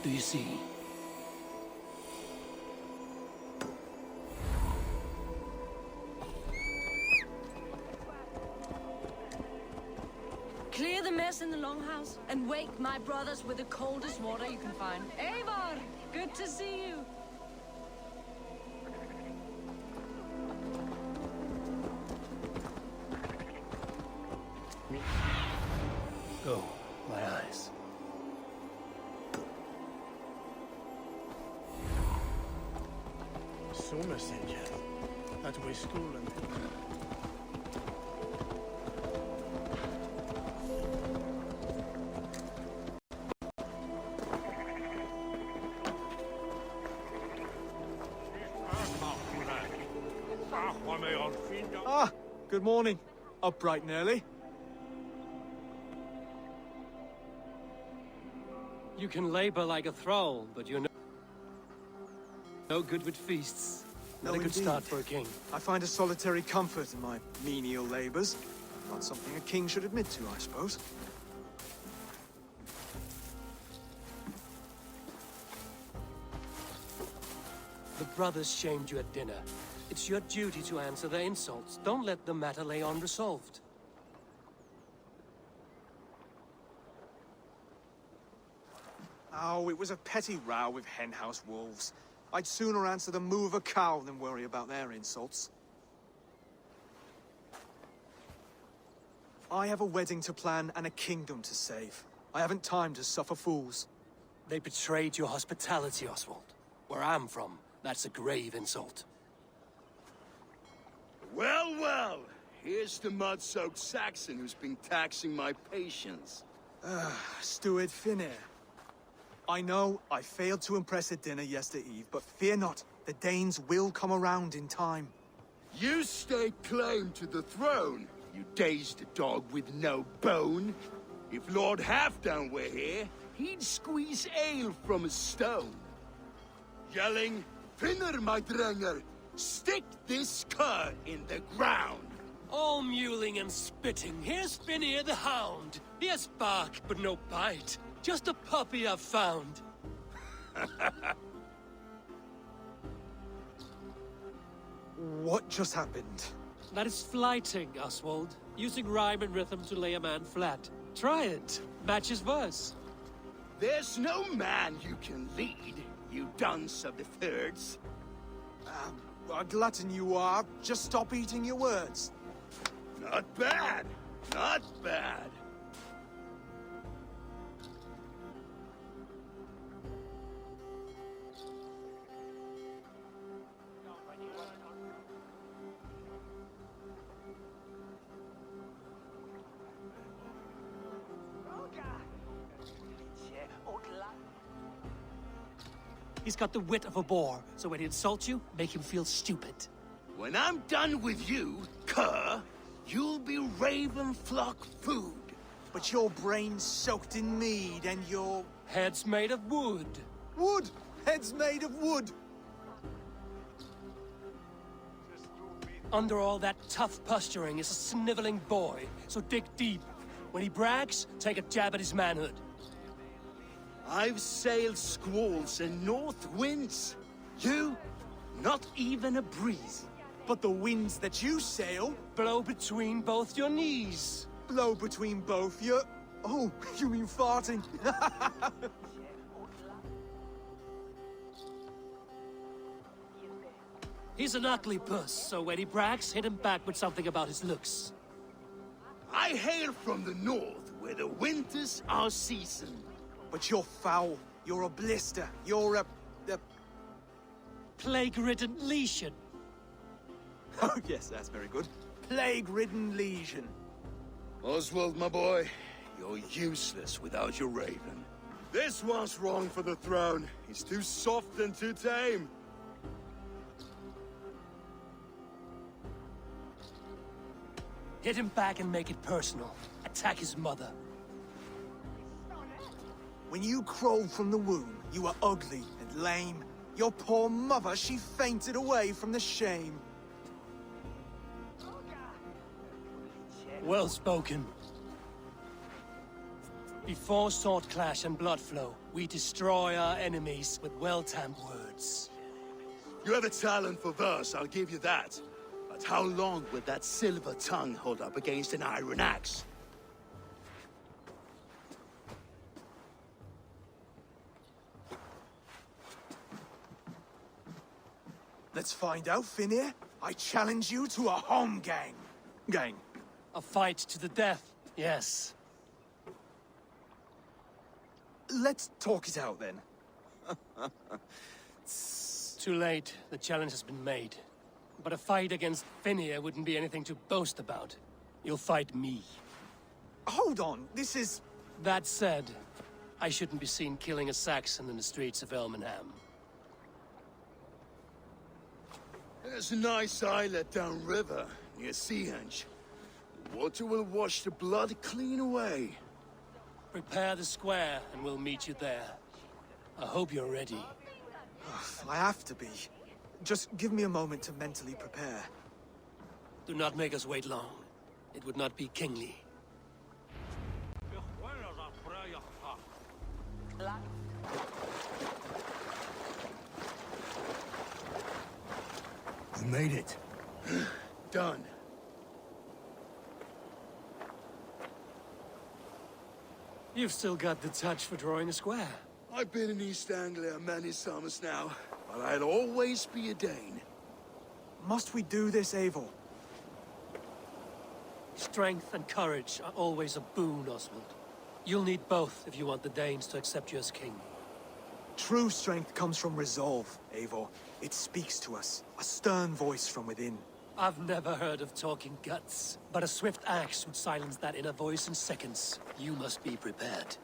do you see? Clear the mess in the longhouse and wake my brothers with the coldest water you can find. Eivor, good to see you. Oh, my eyes. Sommersenja. At we skolan. Ah, good morning. Up bright and early. You can labor like a thrall, but you're no good with feasts. Not a good start for a king. I find a solitary comfort in my menial labors. Not something a king should admit to, I suppose. The brothers shamed you at dinner. It's your duty to answer their insults. Don't let the matter lay unresolved. Oh, it was a petty row with henhouse wolves. I'd sooner answer the moo of a cow than worry about their insults. I have a wedding to plan and a kingdom to save. I haven't time to suffer fools. They betrayed your hospitality, Oswald. Where I'm from, that's a grave insult. Well, well, here's the mud-soaked Saxon who's been taxing my patience. Steward Finnair. I know I failed to impress at dinner yesterday eve, but fear not, the Danes will come around in time. You stake claim to the throne, you dazed dog with no bone. If Lord Halfdan were here, he'd squeeze ale from a stone. Yelling, Finner, my drenger, stick this cur in the ground. All mewling and spitting, here's Finnear the Hound. He has bark, but no bite. Just a puppy I've found. What just happened? That is flighting, Oswald. Using rhyme and rhythm to lay a man flat. Try it. Match his verse. There's no man you can lead, you dunce of the thirds. A glutton you are. Just stop eating your words. Not bad. Not bad. He's got the wit of a boar, so when he insults you, make him feel stupid. When I'm done with you, cur, you'll be raven flock food. But your brain's soaked in mead and your... Head's made of wood. Wood! Head's made of wood! Under all that tough posturing is a sniveling boy, so dig deep. When he brags, take a jab at his manhood. I've sailed squalls and north winds. You, not even a breeze. But the winds that you sail Blow between both your knees. blow between both your... Oh, you mean farting? He's an ugly puss, so when he brags, hit him back with something about his looks. I hail from the north, where the winters are seasoned. But you're foul. You're a blister. You're a... Plague-ridden lesion. Oh, yes, that's very good. Plague-ridden lesion. Oswald, my boy, you're useless without your raven. This one's wrong for the throne. He's too soft and too tame. Hit him back and make it personal. Attack his mother. When you crawled from the womb, you were ugly and lame. Your poor mother, she fainted away from the shame. Well spoken. Before sword clash and blood flow, we destroy our enemies with well-timed words. You have a talent for verse, I'll give you that. But how long will that silver tongue hold up against an iron axe? Let's find out, Finir. I challenge you to a home gang. A fight to the death, yes. Let's talk it out then. Too late. The challenge has been made. But a fight against Finir wouldn't be anything to boast about. You'll fight me. Hold on, this is... That said, I shouldn't be seen killing a Saxon in the streets of Elmenham. There's a nice islet downriver, near Seahenge. The water will wash the blood clean away. Prepare the square, and we'll meet you there. I hope you're ready. I have to be. Just give me a moment to mentally prepare. Do not make us wait long. It would not be kingly. We made it. Done. You've still got the touch for drawing a square. I've been in East Anglia many summers now, but I'll always be a Dane. Must we do this, Eivor? Strength and courage are always a boon, Oswald. You'll need both if you want the Danes to accept you as king. True strength comes from resolve, Eivor. It speaks to us, a stern voice from within. I've never heard of talking guts, but a swift axe would silence that inner voice in seconds. You must be prepared.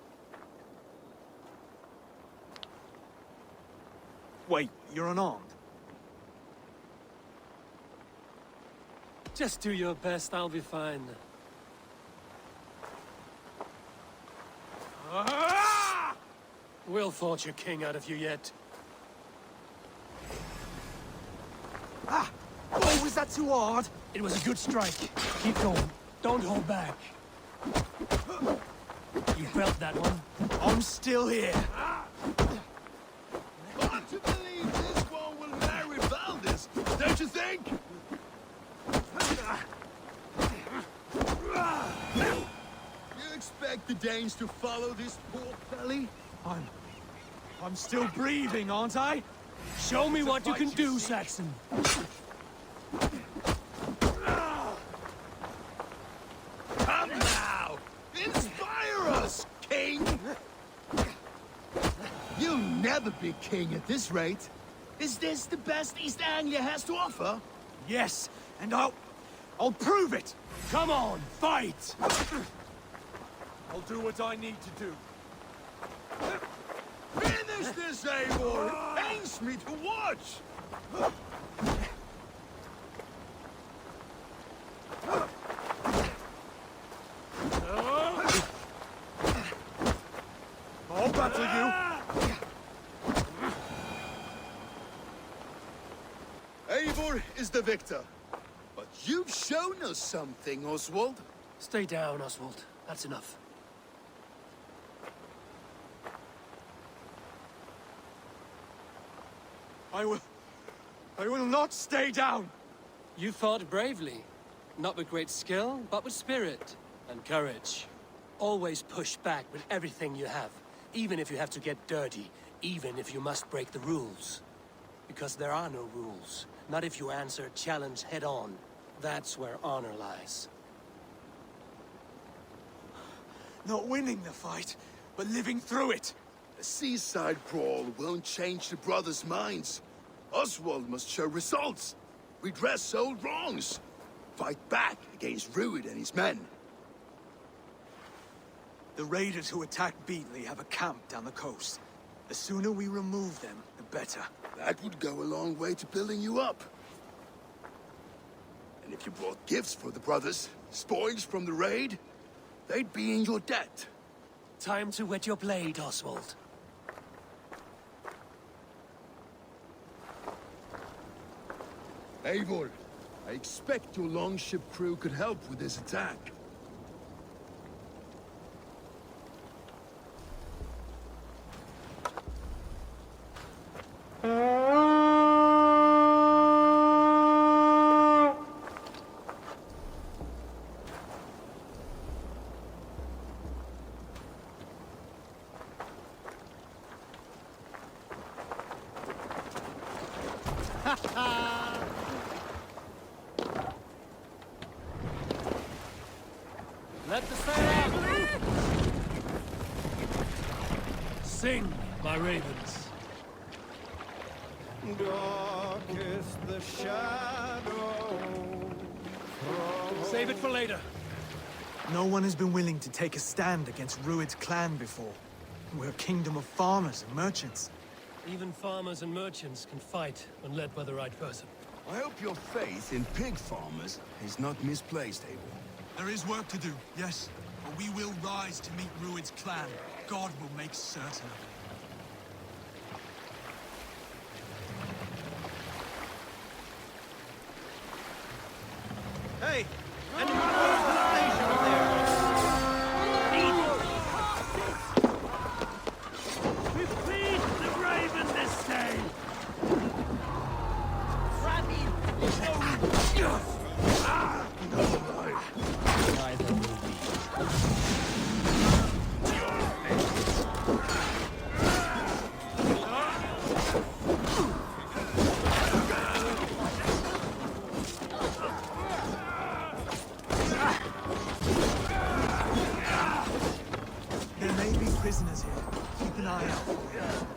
Wait, you're unarmed? Just do your best, I'll be fine. We'll forge a king out of you yet. Ah! Oh, was that too hard? It was a good strike. Keep going. Don't hold back. You felt that one? I'm still here. Hard to believe this one will marry Valdis, don't you think? You expect the Danes to follow this poor belly? I'm still breathing, aren't I? Show me what you can do, Saxon. Come now! Inspire us, King! You'll never be king at this rate. Is this the best East Anglia has to offer? Yes, and I'll prove it! Come on, fight! I'll do what I need to do. Finish this, Eivor! Pains me to watch! I'll battle you. Eivor is the victor. But you've shown us something, Oswald. Stay down, Oswald. That's enough. I will not stay down. You fought bravely. Not with great skill, but with spirit and courage. Always push back with everything you have, even if you have to get dirty, even if you must break the rules. Because there are no rules. Not if you answer a challenge head-on. That's where honor lies. Not winning the fight, but living through it. A seaside brawl won't change the brothers' minds. Oswald must show results. Redress old wrongs. Fight back against Rued and his men. The raiders who attacked Beatley have a camp down the coast. The sooner we remove them, the better. That would go a long way to building you up. And if you brought gifts for the brothers, spoils from the raid, they'd be in your debt. Time to wet your blade, Oswald. Eivor, I expect your longship crew could help with this attack. Let the sail out! Sing, my ravens. Darkest the shadow. Save it for later. No one has been willing to take a stand against Rued's clan before. We're a kingdom of farmers and merchants. Even farmers and merchants can fight when led by the right person. I hope your faith in pig farmers is not misplaced, Abel. There is work to do, yes. But we will rise to meet Rued's clan. God will make certain of it. Hey! Anyone going to the station up there? We feed the raven this day! Neither will we. There may be prisoners here. Keep an eye out.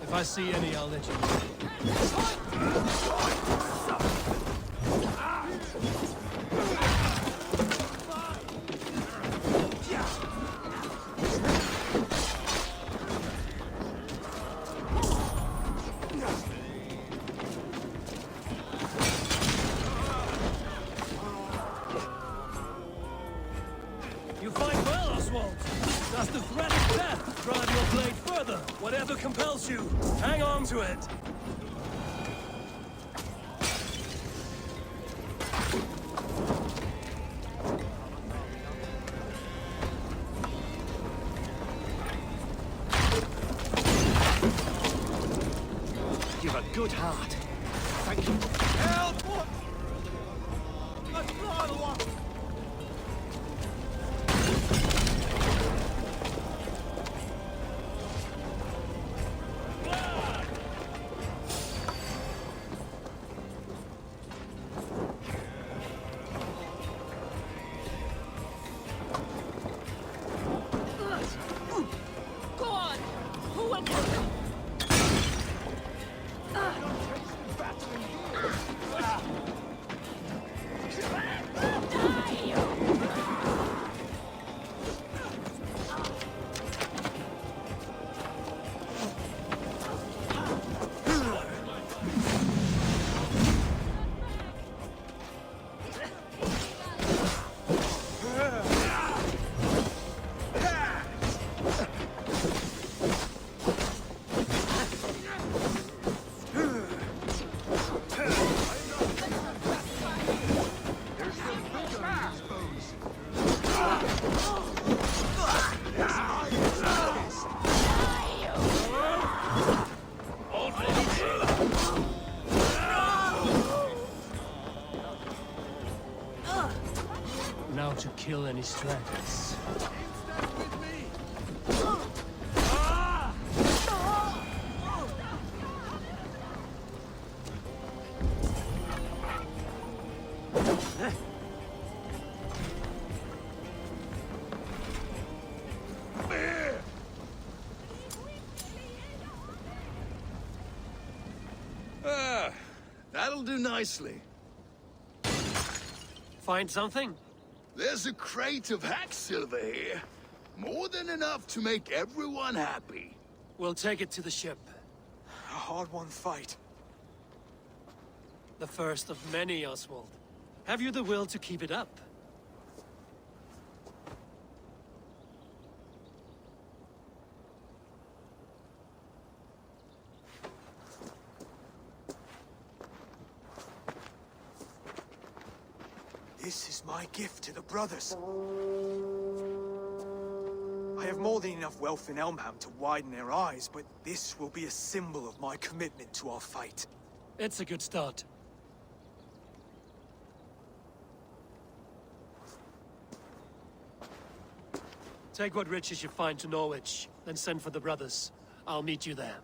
If I see any, I'll let you know. You fight well, Oswald. Does the threat of death drive your blade further? Whatever compels you, hang on to it. You've a good heart. Thank you. Help! Another one! Go on! Who will kill them? Now to kill any stragglers. That'll do nicely. Find something? There's a crate of hack silver here. More than enough to make everyone happy. We'll take it to the ship. A hard-won fight. The first of many, Oswald. Have you the will to keep it up? This is my gift to the brothers. I have more than enough wealth in Elmham to widen their eyes, but this will be a symbol of my commitment to our fight. It's a good start. Take what riches you find to Norwich, then send for the brothers. I'll meet you there.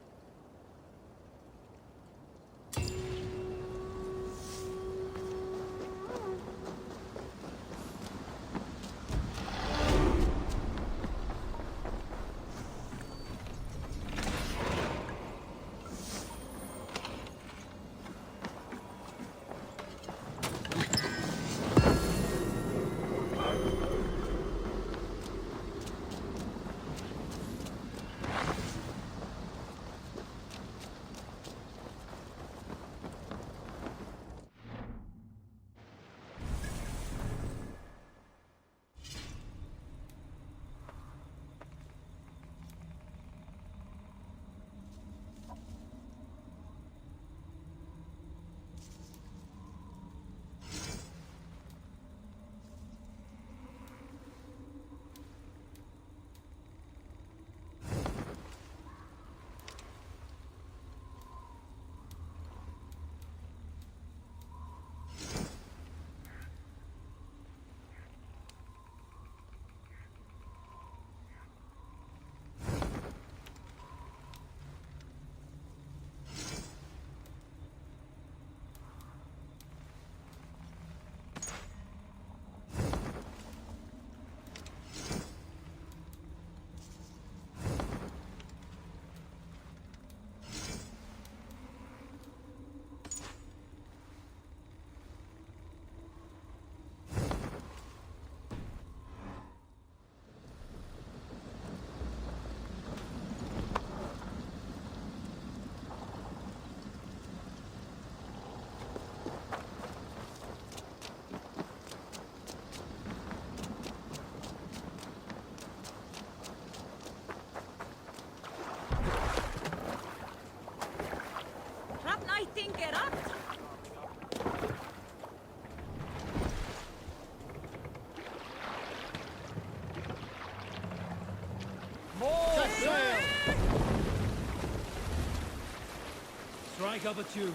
Strike up a tune.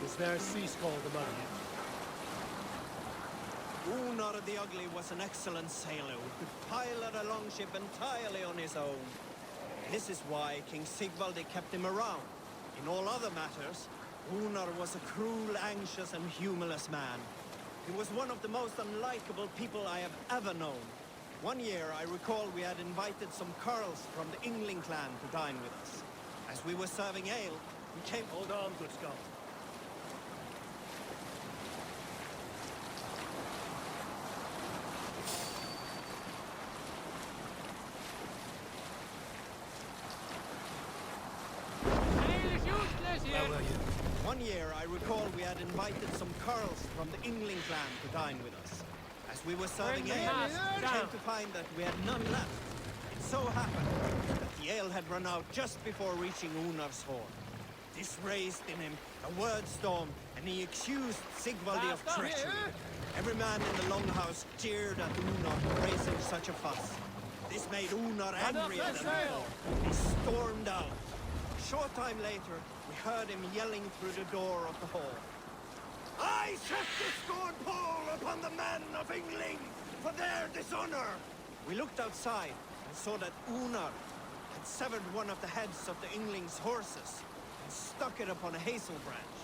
Is there a sea scold among you? Unar the Ugly was an excellent sailor who could pilot a longship entirely on his own. This is why King Sigvaldi kept him around. In all other matters, Unar was a cruel, anxious, and humorless man. He was one of the most unlikable people I have ever known. One year, I recall we had invited some Carls from the Yngling clan to dine with us. As we were serving ale, we came... Hold on, good Scott. One year, I recall we had invited some Carls from the Yngling clan to dine with us. As we were serving ale, we came to find that we had none left. It so happened that the ale had run out just before reaching Unar's horn. This raised in him a word storm, and he accused Sigvaldi of treachery. Every man in the longhouse jeered at Unar for raising such a fuss. This made Unar angrier than before. He stormed out. A short time later, we heard him yelling through the door of the hall. I set the scorn pole upon the men of Yngling for their dishonor! We looked outside and saw that Unar had severed one of the heads of the Yngling's horses and stuck it upon a hazel branch.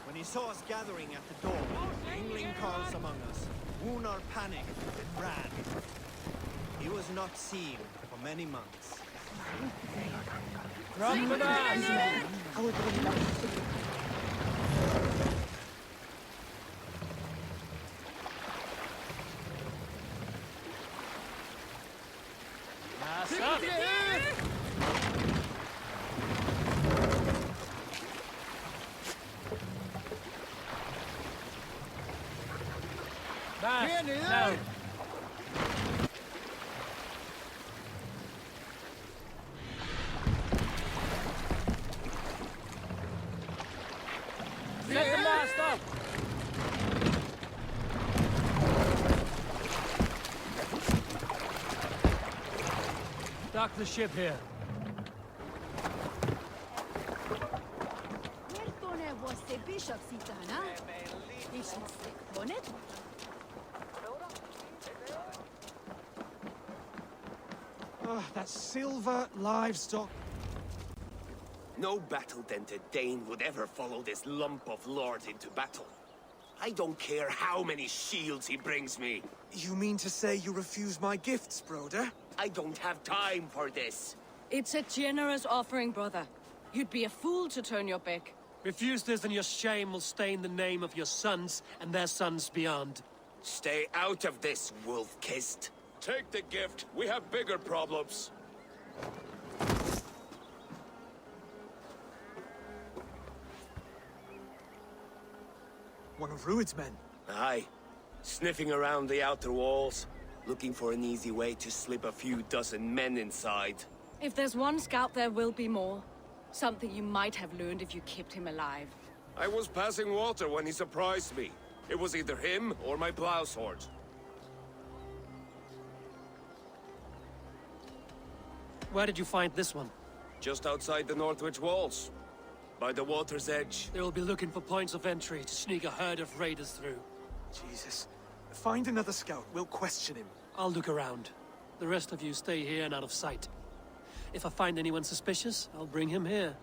When he saw us gathering at the door, the Yngling Carls among us, Unar panicked and ran. He was not seen for many months. No. Set the mast up! Dock the ship here. That silver livestock. No battle-dented Dane would ever follow this lump of lord into battle. I don't care how many shields he brings me. You mean to say you refuse my gifts, Broder? I don't have time for this. It's a generous offering, brother. You'd be a fool to turn your back. Refuse this and your shame will stain the name of your sons and their sons beyond. Stay out of this, wolf-kissed. Take the gift. We have bigger problems. One of Rued's men. Aye. Sniffing around the outer walls, looking for an easy way to slip a few dozen men inside. If there's one scout, there will be more. Something you might have learned if you kept him alive. I was passing water when he surprised me. It was either him or my plow sword. Where did you find this one? Just outside the Northwich walls. By the water's edge. They will be looking for points of entry to sneak a herd of raiders through. Jesus. Find another scout. We'll question him. I'll look around. The rest of you stay here and out of sight. If I find anyone suspicious, I'll bring him here.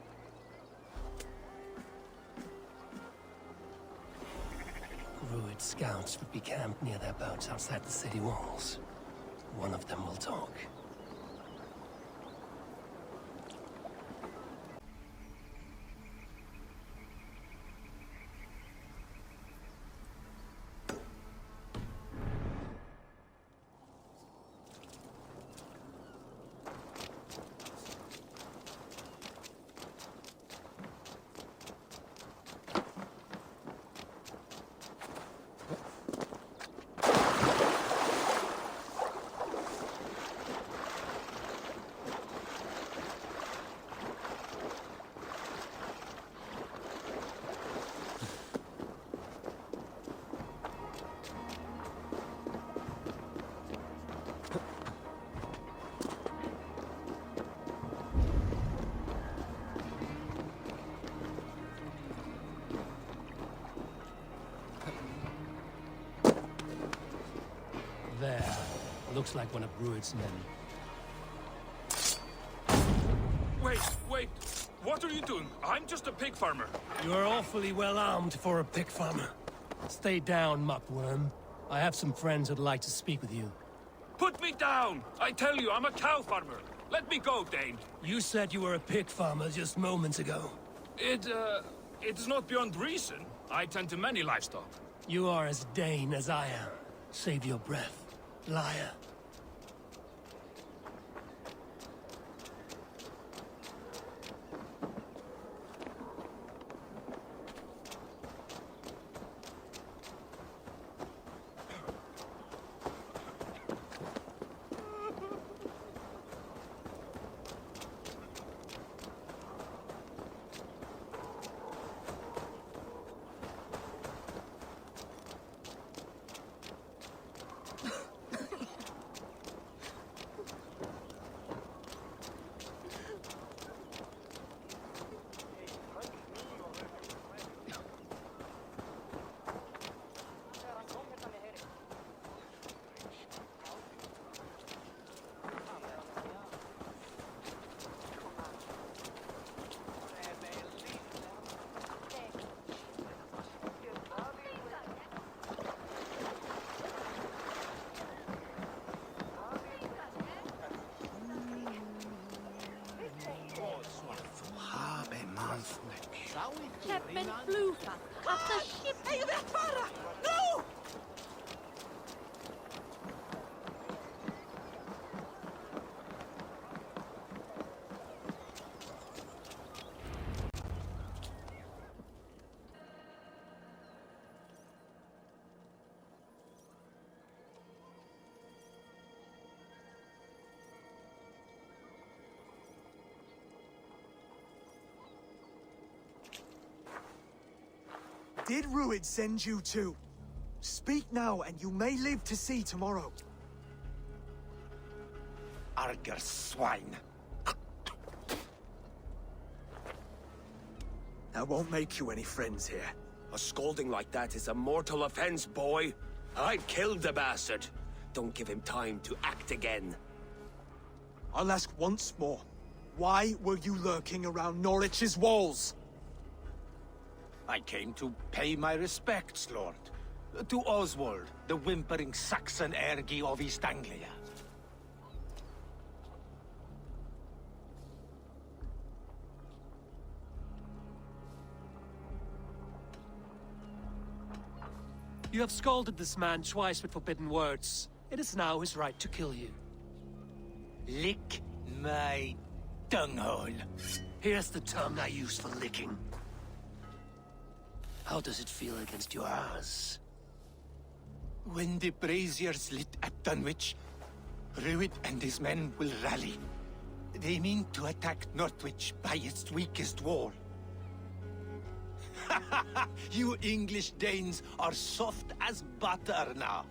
Rued scouts would be camped near their boats outside the city walls. One of them will talk. There. Looks like one of Rued's men. Wait! What are you doing? I'm just a pig farmer. You are awfully well armed for a pig farmer. Stay down, muckworm. I have some friends who'd like to speak with you. Put me down! I tell you, I'm a cow farmer. Let me go, Dane. You said you were a pig farmer just moments ago. It is not beyond reason. I tend to many livestock. You are as Dane as I am. Save your breath, liar. Captain Flufa, at the ship. Hey, Vahala! No! Did Rued send you too? Speak now, and you may live to see tomorrow. arger swine. That won't make you any friends here. A scolding like that is a mortal offense, boy. I'd killed the bastard. Don't give him time to act again. I'll ask once more. Why were you lurking around Norwich's walls? I came to pay my respects, Lord. To Oswald, the whimpering Saxon ergi of East Anglia. You have scolded this man twice with forbidden words. It is now his right to kill you. Lick my dunghole. Here's the tongue I use for licking. How does it feel against your ass? When the braziers lit at Dunwich, Rued and his men will rally. They mean to attack Northwich by its weakest wall. You English Danes are soft as butter now.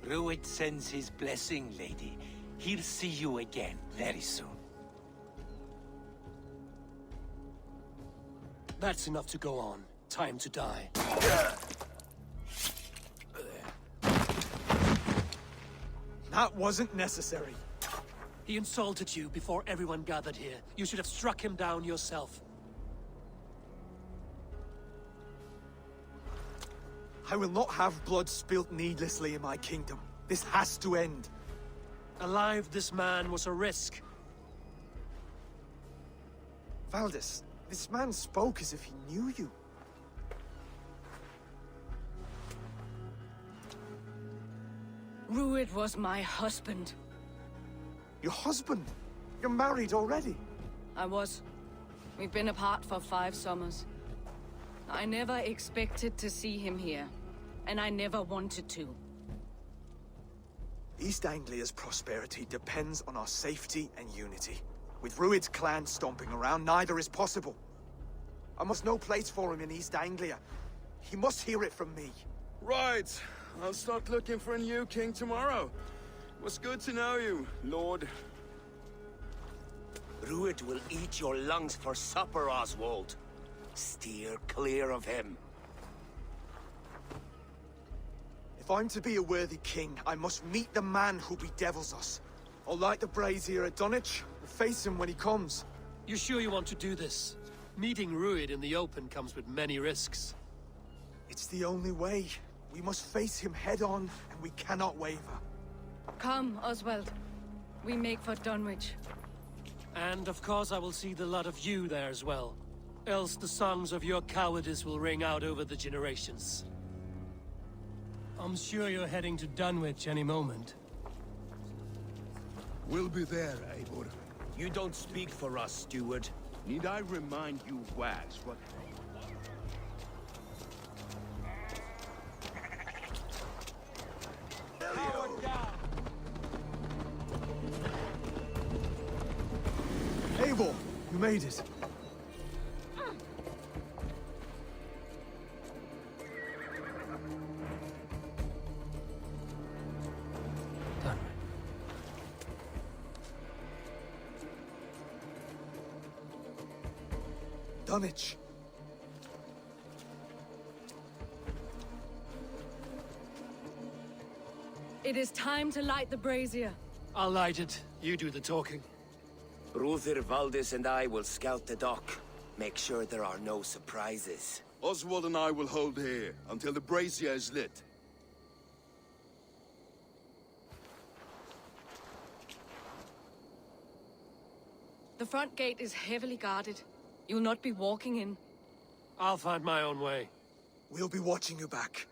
Rued sends his blessing, lady. He'll see you again very soon. That's enough to go on. Time to die. That wasn't necessary. He insulted you before everyone gathered here. You should have struck him down yourself. I will not have blood spilt needlessly in my kingdom. This has to end. Alive, this man was a risk. Valdis, this man spoke as if he knew you. Rued was my husband. Your husband? You're married already? I was. We've been apart for 5 summers. I never expected to see him here, and I never wanted to. East Anglia's prosperity depends on our safety and unity. With Rued's clan stomping around, neither is possible. I must know place for him in East Anglia. He must hear it from me. Right. I'll start looking for a new king tomorrow. It was good to know you, Lord. Rued will eat your lungs for supper, Oswald. Steer clear of him. If I'm to be a worthy king, I must meet the man who bedevils us. I'll light the brazier at Dunwich and face him when he comes. You sure you want to do this? Meeting Rued in the open comes with many risks. It's the only way. We must face him head-on, and we cannot waver. Come, Oswald. We make for Dunwich. And of course I will see the lot of you there as well. Else the songs of your cowardice will ring out over the generations. I'm sure you're heading to Dunwich any moment. We'll be there, Eivor. You don't speak for us, steward. Need I remind you, Wags, what... Eivor, you made it. Dunwich. It is time to light the brazier. I'll light it. You do the talking. Ruther, Valdis, and I will scout the dock. Make sure there are no surprises. Oswald and I will hold here until the brazier is lit. The front gate is heavily guarded. You'll not be walking in. I'll find my own way. We'll be watching you back.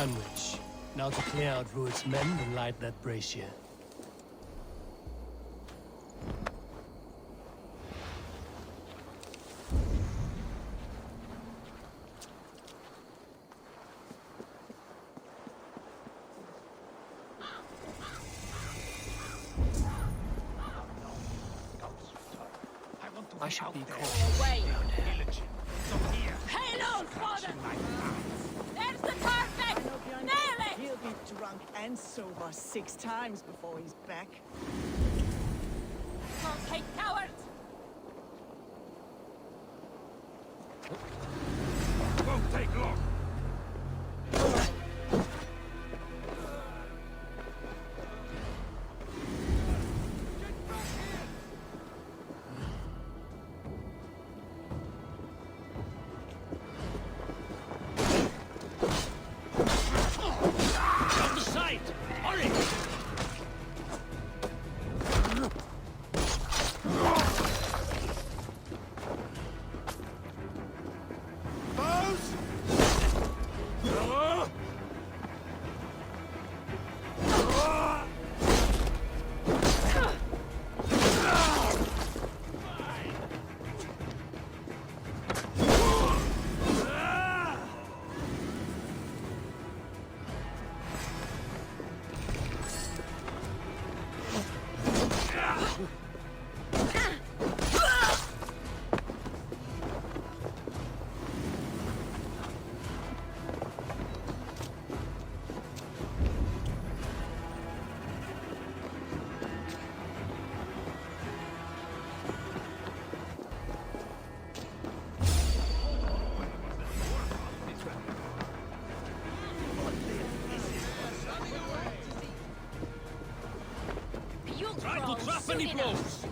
Dunwich. Now to clear out Rued's men and light that brazier. I should be Away! diligent. So here. Hail, father! There's the target! Nail it! He'll be drunk and sober 6 times before he's back. Okay, cowards! Won't take long. Try to trap any blows!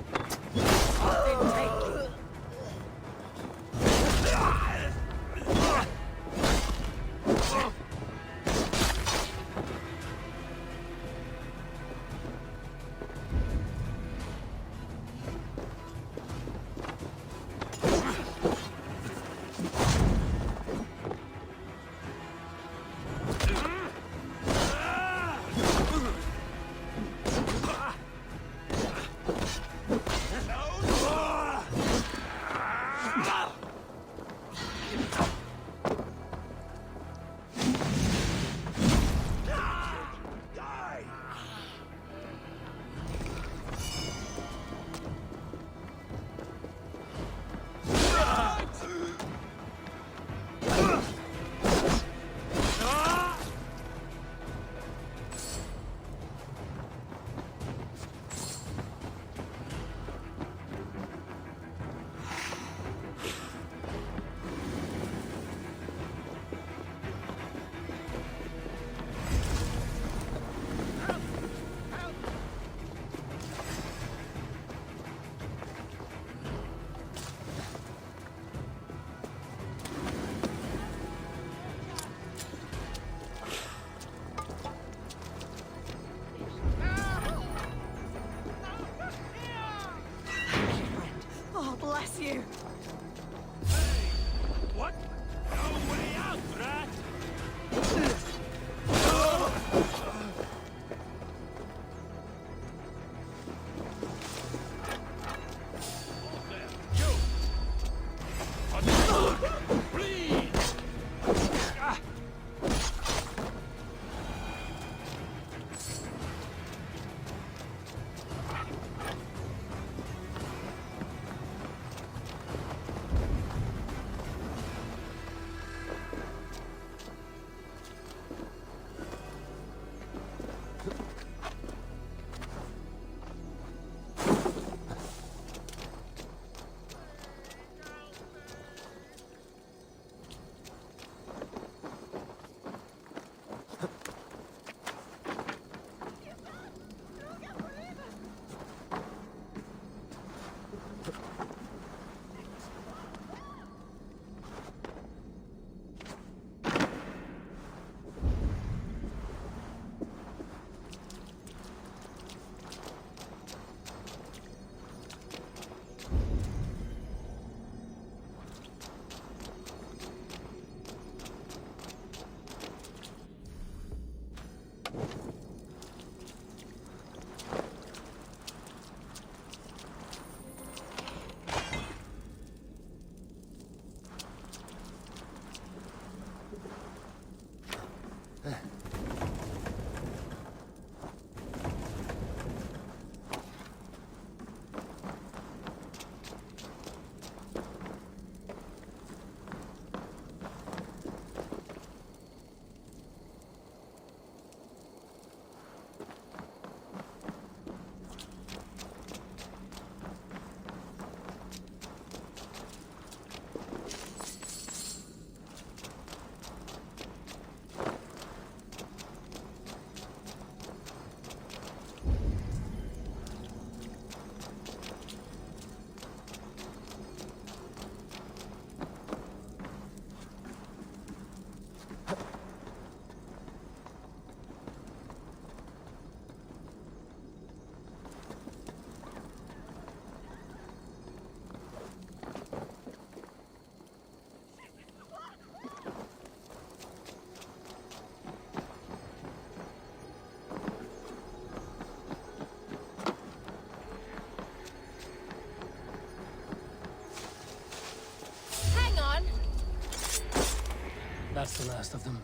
That's the last of them.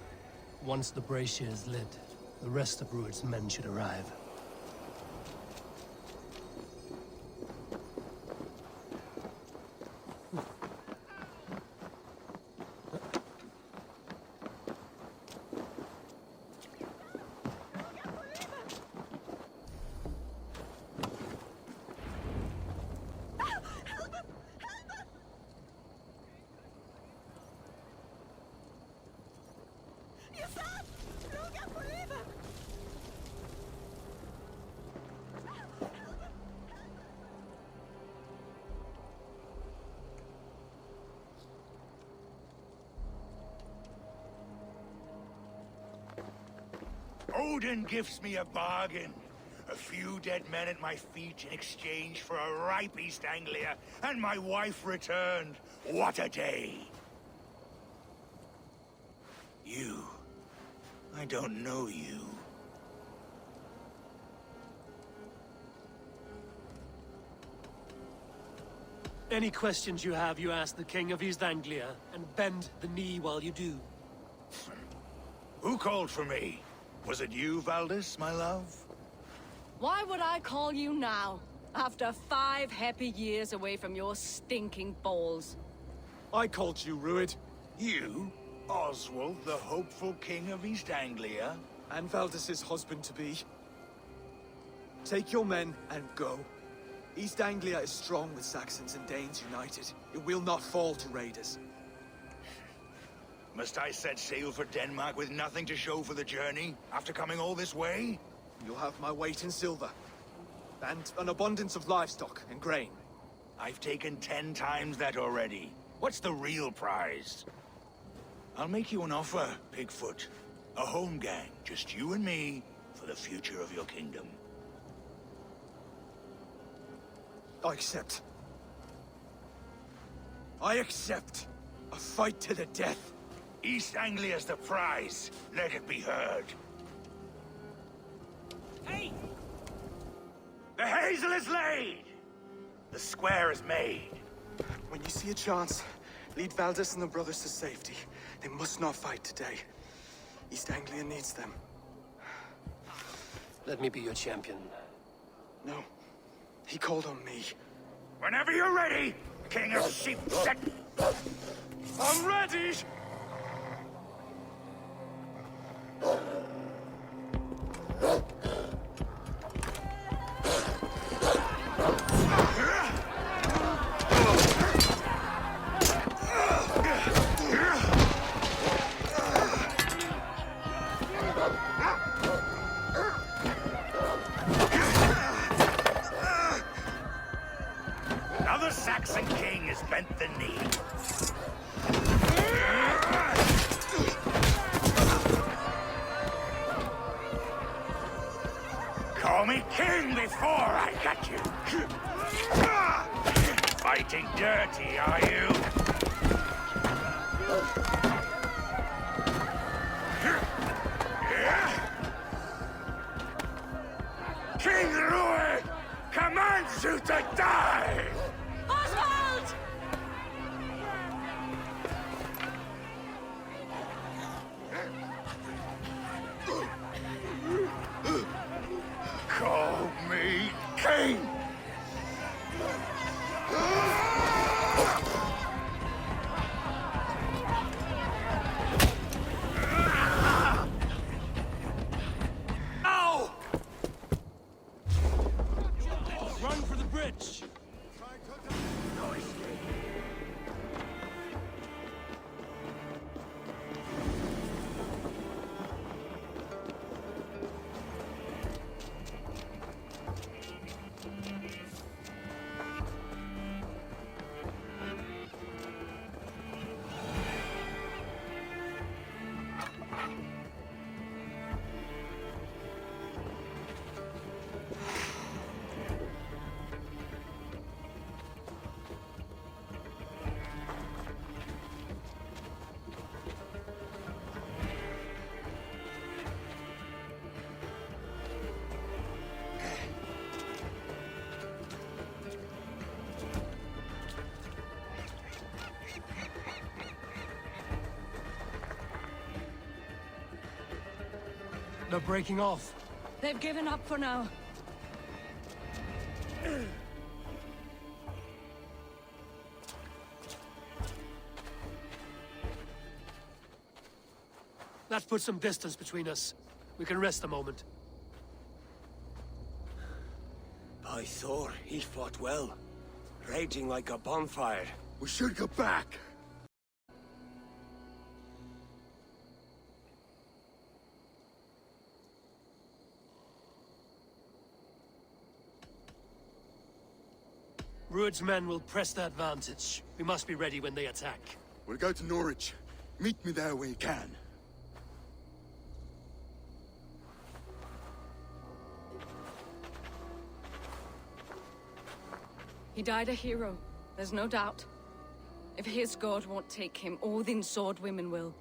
Once the brazier is lit, the rest of Rued's men should arrive. Odin gives me a bargain. A few dead men at my feet in exchange for a ripe East Anglia, and my wife returned. What a day! You. I don't know you. Any questions you have, you ask the King of East Anglia, and bend the knee while you do. Who called for me? Was it you, Valdis, my love? Why would I call you now, after 5 happy years away from your stinking balls? I called you, Rued. You? Oswald, the hopeful king of East Anglia? And Valdis's husband-to-be. Take your men and go. East Anglia is strong with Saxons and Danes united. It will not fall to raiders. Must I set sail for Denmark with nothing to show for the journey, after coming all this way? You'll have my weight in silver. And an abundance of livestock and grain. I've taken 10 times that already. What's the real prize? I'll make you an offer, Pigfoot. A home gang, just you and me, for the future of your kingdom. I accept. I accept. A fight to the death. East Anglia's the prize. Let it be heard. Hey! The hazel is laid! The square is made. When you see a chance, lead Valdis and the brothers to safety. They must not fight today. East Anglia needs them. Let me be your champion. No. He called on me. Whenever you're ready, King of Sheep Set. I'm ready! Another Saxon king has bent the knee. Call me king before I got you. Fighting dirty, are you? King Rued commands you to die! Oswald! Call me king! They're breaking off. They've given up for now. That puts some distance between us. We can rest a moment. By Thor, he fought well. Raging like a bonfire. We should go back. Rued's men will press the advantage. We must be ready when they attack. We'll go to Norwich. Meet me there when you can. He died a hero, there's no doubt. If his god won't take him, Odin's sword women will.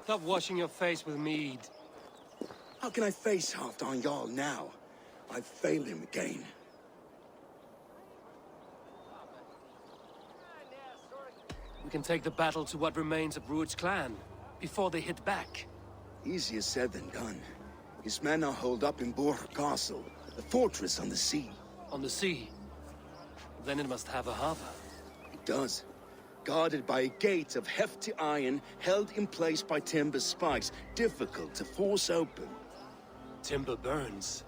Stop washing your face with mead. How can I face Halfdan Jarl now? I've failed him again. We can take the battle to what remains of Rued's clan, before they hit back. Easier said than done. His men are holed up in Borg Castle, a fortress on the sea. On the sea? Then it must have a harbor. It does. Guarded by a gate of hefty iron, held in place by timber spikes, difficult to force open. Timber burns.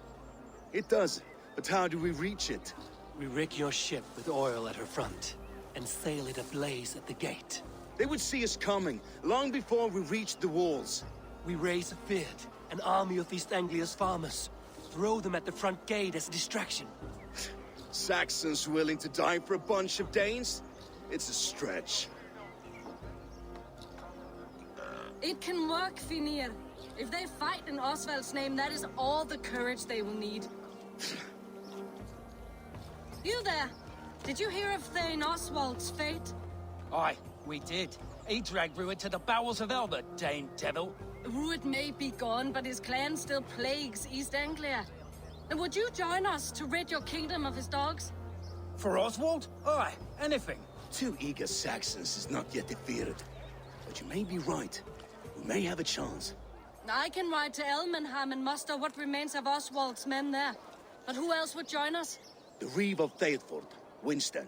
It does, but how do we reach it? We rig your ship with oil at her front, and sail it ablaze at the gate. They would see us coming, long before we reached the walls. We raise a beard, an army of East Anglia's farmers. Throw them at the front gate as a distraction. Saxons willing to die for a bunch of Danes? It's a stretch. It can work, Finir. If they fight in Oswald's name, that is all the courage they will need. You there! Did you hear of Thane Oswald's fate? Aye, we did. He dragged Rued to the bowels of hell, the Dane devil. Rued may be gone, but his clan still plagues East Anglia. And would you join us to rid your kingdom of his dogs? For Oswald? Aye, anything. 2 eager Saxons is not yet defeated. But you may be right. We may have a chance. I can ride to Elmenham and muster what remains of Oswald's men there. But who else would join us? The Reeve of Thetford, Winston.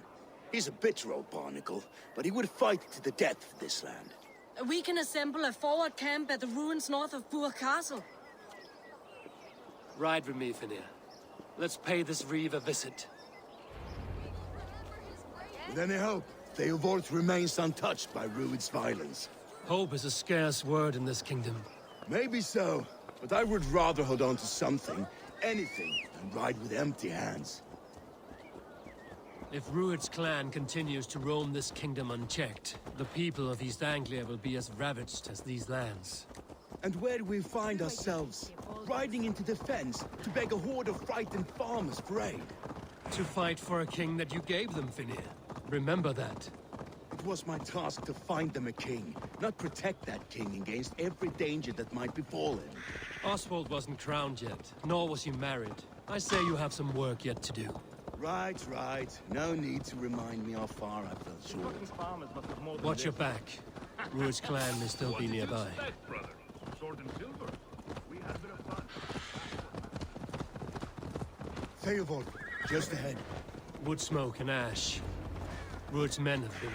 He's a bitter old barnacle, but he would fight to the death for this land. We can assemble a forward camp at the ruins north of Burr Castle. Ride with me, Finir. Let's pay this Reeve a visit. With any hope, Theodort remains untouched by Rued's violence. Hope is a scarce word in this kingdom. Maybe so, but I would rather hold on to something, anything, than ride with empty hands. If Rued's clan continues to roam this kingdom unchecked, the people of East Anglia will be as ravaged as these lands. And where do we find ourselves? Riding into the fens to beg a horde of frightened farmers for aid. To fight for a king that you gave them, Finir. Remember that. It was my task to find them a king, not protect that king against every danger that might befall him. Oswald wasn't crowned yet, nor was he married. I say you have some work yet to do. Right, right. No need to remind me how far I fell short. Watch your back. Rued's clan may still be nearby. Theobald, just ahead. Wood smoke and ash. Rued's men have been.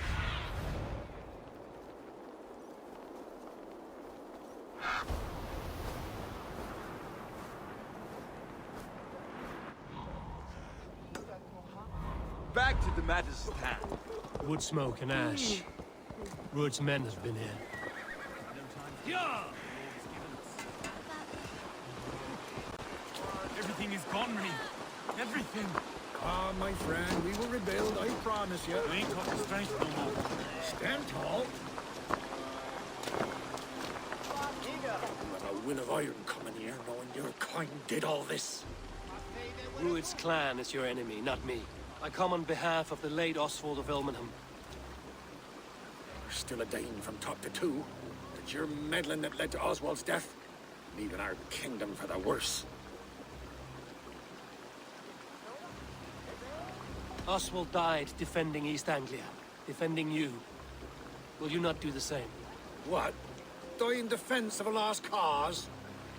Back to the matters at hand. Wood smoke and ash. Rued's men have been here. Yeah! Everything is gone, Rennie. Everything. Ah, my friend, we will rebuild, I promise you. You ain't got the strength no more. Stand tall. With a will of iron coming here, knowing your kind did all this. Rued's clan is your enemy, not me. I come on behalf of the late Oswald of Ilmenham. We're still a Dane from top to two. It's your meddling that led to Oswald's death, leaving our kingdom for the worse. Oswald died defending East Anglia, defending you. Will you not do the same? What? Die in defense of a lost cause?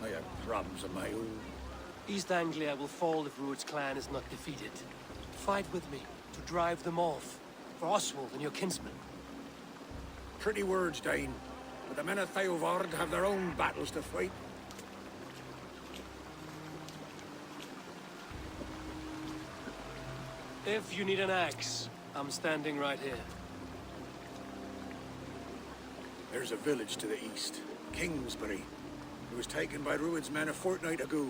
I have problems of my own. East Anglia will fall if Rued's clan is not defeated. Fight with me to drive them off, for Oswald and your kinsmen. Pretty words, Dane. But the men of Theovard have their own battles to fight. If you need an axe, I'm standing right here. There's a village to the east, Kingsbury. It was taken by Rued's men a fortnight ago.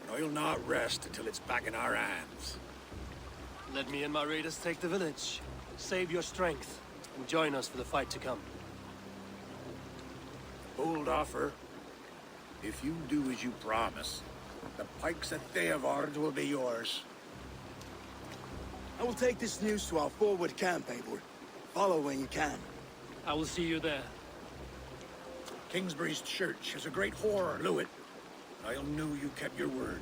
And I'll not rest until it's back in our hands. Let me and my raiders take the village. Save your strength, and join us for the fight to come. Bold offer. If you do as you promise, the pikes at Theovard will be yours. I will take this news to our forward camp, Eivor. Follow when you can. I will see you there. Kingsbury's church is a great whore, Lewit. I'll know you kept your word.